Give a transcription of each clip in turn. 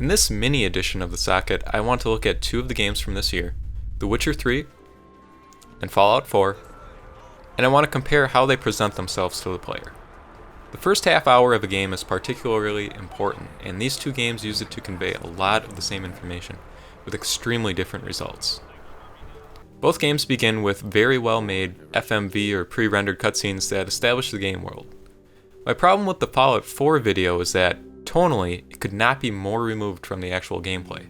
In this mini edition of The Socket, I want to look at two of the games from this year, The Witcher 3 and Fallout 4, and I want to compare how they present themselves to the player. The first half hour of a game is particularly important, and these two games use it to convey a lot of the same information, with extremely different results. Both games begin with very well made FMV or pre-rendered cutscenes that establish the game world. My problem with the Fallout 4 video is that, tonally, it could not be more removed from the actual gameplay.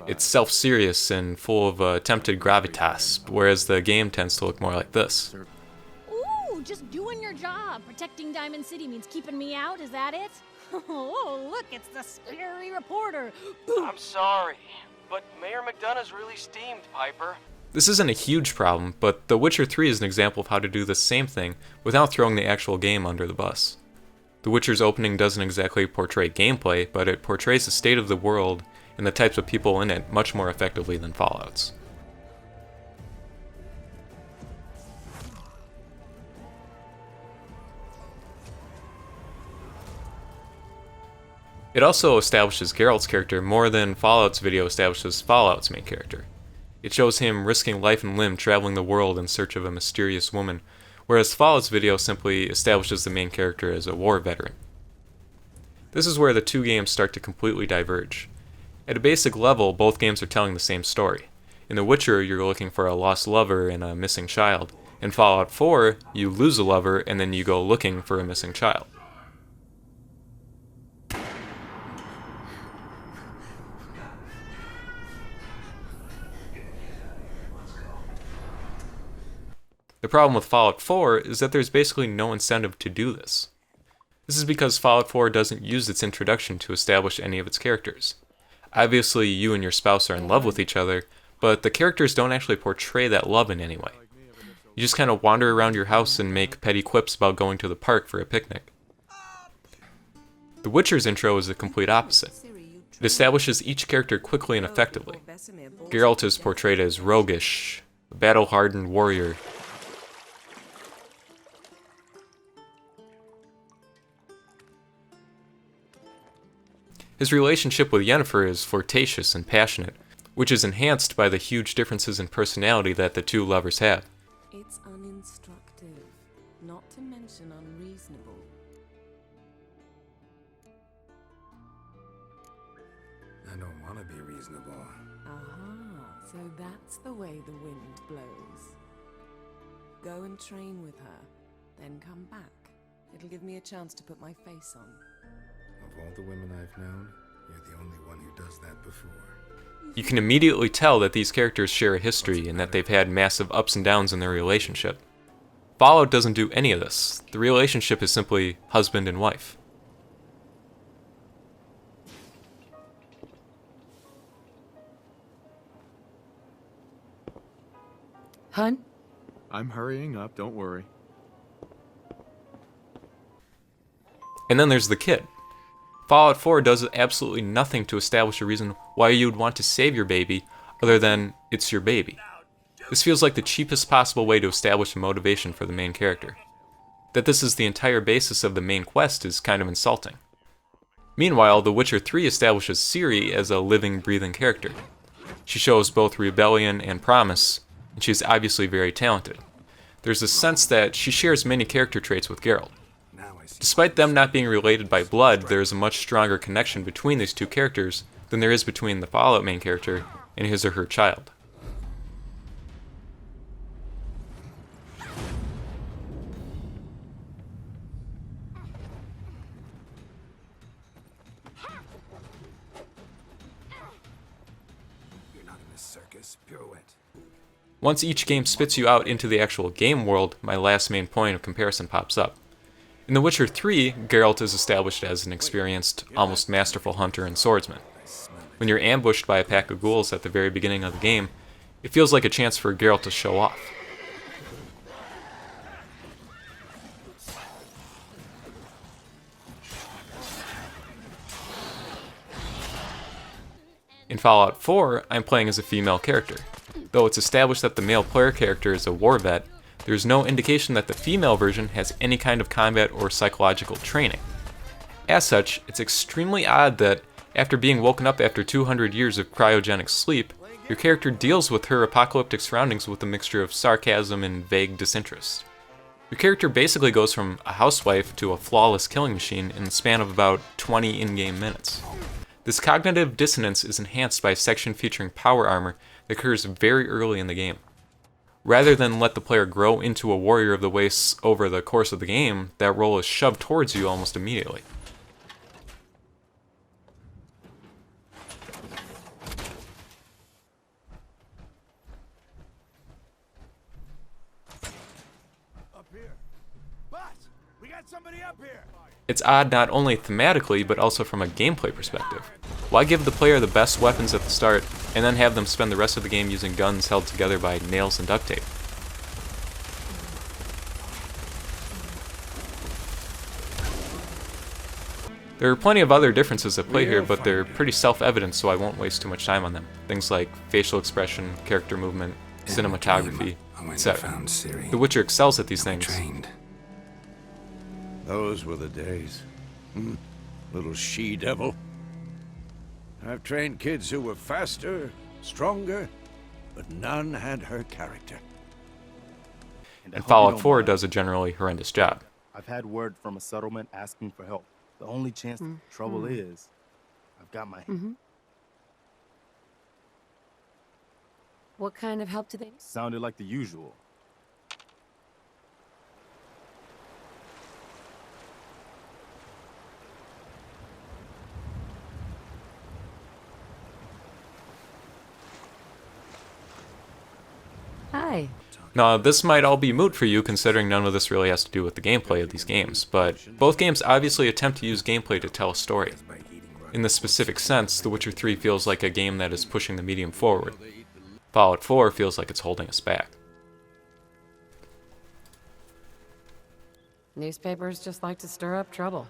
It's self-serious and full of attempted gravitas, whereas the game tends to look more like this. Ooh, just doing your job. Protecting Diamond City means keeping me out, is that it? Oh, look, it's the scary reporter. I'm sorry, but Mayor McDonough's really steamed, Piper. This isn't a huge problem, but The Witcher 3 is an example of how to do the same thing without throwing the actual game under the bus. The Witcher's opening doesn't exactly portray gameplay, but it portrays the state of the world and the types of people in it much more effectively than Fallout's. It also establishes Geralt's character more than Fallout's video establishes Fallout's main character. It shows him risking life and limb traveling the world in search of a mysterious woman, whereas Fallout's video simply establishes the main character as a war veteran. This is where the two games start to completely diverge. At a basic level, both games are telling the same story. In The Witcher, you're looking for a lost lover and a missing child. In Fallout 4, you lose a lover and then you go looking for a missing child. The problem with Fallout 4 is that there's basically no incentive to do this. This is because Fallout 4 doesn't use its introduction to establish any of its characters. Obviously, you and your spouse are in love with each other, but the characters don't actually portray that love in any way. You just kind of wander around your house and make petty quips about going to the park for a picnic. The Witcher's intro is the complete opposite. It establishes each character quickly and effectively. Geralt is portrayed as roguish, a battle-hardened warrior. His relationship with Yennefer is flirtatious and passionate, which is enhanced by the huge differences in personality that the two lovers have. It's uninstructive, not to mention unreasonable. I don't want to be reasonable. Aha, so that's the way the wind blows. Go and train with her, then come back. It'll give me a chance to put my face on. Of all the women I've known, you're the only one who does that before. You can immediately tell that these characters share a history and that they've had massive ups and downs in their relationship. Fallout doesn't do any of this. The relationship is simply husband and wife. Hun? I'm hurrying up, don't worry. And then there's the kid. Fallout 4 does absolutely nothing to establish a reason why you'd want to save your baby other than it's your baby. This feels like the cheapest possible way to establish a motivation for the main character. That this is the entire basis of the main quest is kind of insulting. Meanwhile, The Witcher 3 establishes Ciri as a living, breathing character. She shows both rebellion and promise, and she's obviously very talented. There's a sense that she shares many character traits with Geralt. Despite them not being related by blood, there is a much stronger connection between these two characters than there is between the Fallout main character and his or her child. You're not in a circus, pirouette. Once each game spits you out into the actual game world, my last main point of comparison pops up. In The Witcher 3, Geralt is established as an experienced, almost masterful hunter and swordsman. When you're ambushed by a pack of ghouls at the very beginning of the game, it feels like a chance for Geralt to show off. In Fallout 4, I'm playing as a female character. Though it's established that the male player character is a war vet, there's no indication that the female version has any kind of combat or psychological training. As such, it's extremely odd that After being woken up after 200 years of cryogenic sleep, your character deals with her apocalyptic surroundings with a mixture of sarcasm and vague disinterest. Your character basically goes from a housewife to a flawless killing machine in the span of about 20 in-game minutes. This cognitive dissonance is enhanced by a section featuring power armor that occurs very early in the game. Rather than let the player grow into a warrior of the wastes over the course of the game, that role is shoved towards you almost immediately. Up here. Boss, we got somebody up here. It's odd not only thematically, but also from a gameplay perspective. Why give the player the best weapons at the start, and then have them spend the rest of the game using guns held together by nails and duct tape? There are plenty of other differences at play here, but they're pretty self-evident, so I won't waste too much time on them. Things like facial expression, character movement, cinematography, etc. The Witcher excels at these things. Those were the days. Little she-devil. I've trained kids who were faster, stronger, but none had her character. And Fallout 4 does a generally horrendous job. I've had word from a settlement asking for help. The only chance of trouble is I've got my What kind of help do they need? sounded like the usual. Hi. Now, this might all be moot for you considering none of this really has to do with the gameplay of these games, but both games obviously attempt to use gameplay to tell a story. In this specific sense, The Witcher 3 feels like a game that is pushing the medium forward. Fallout 4 feels like it's holding us back. Newspapers just like to stir up trouble.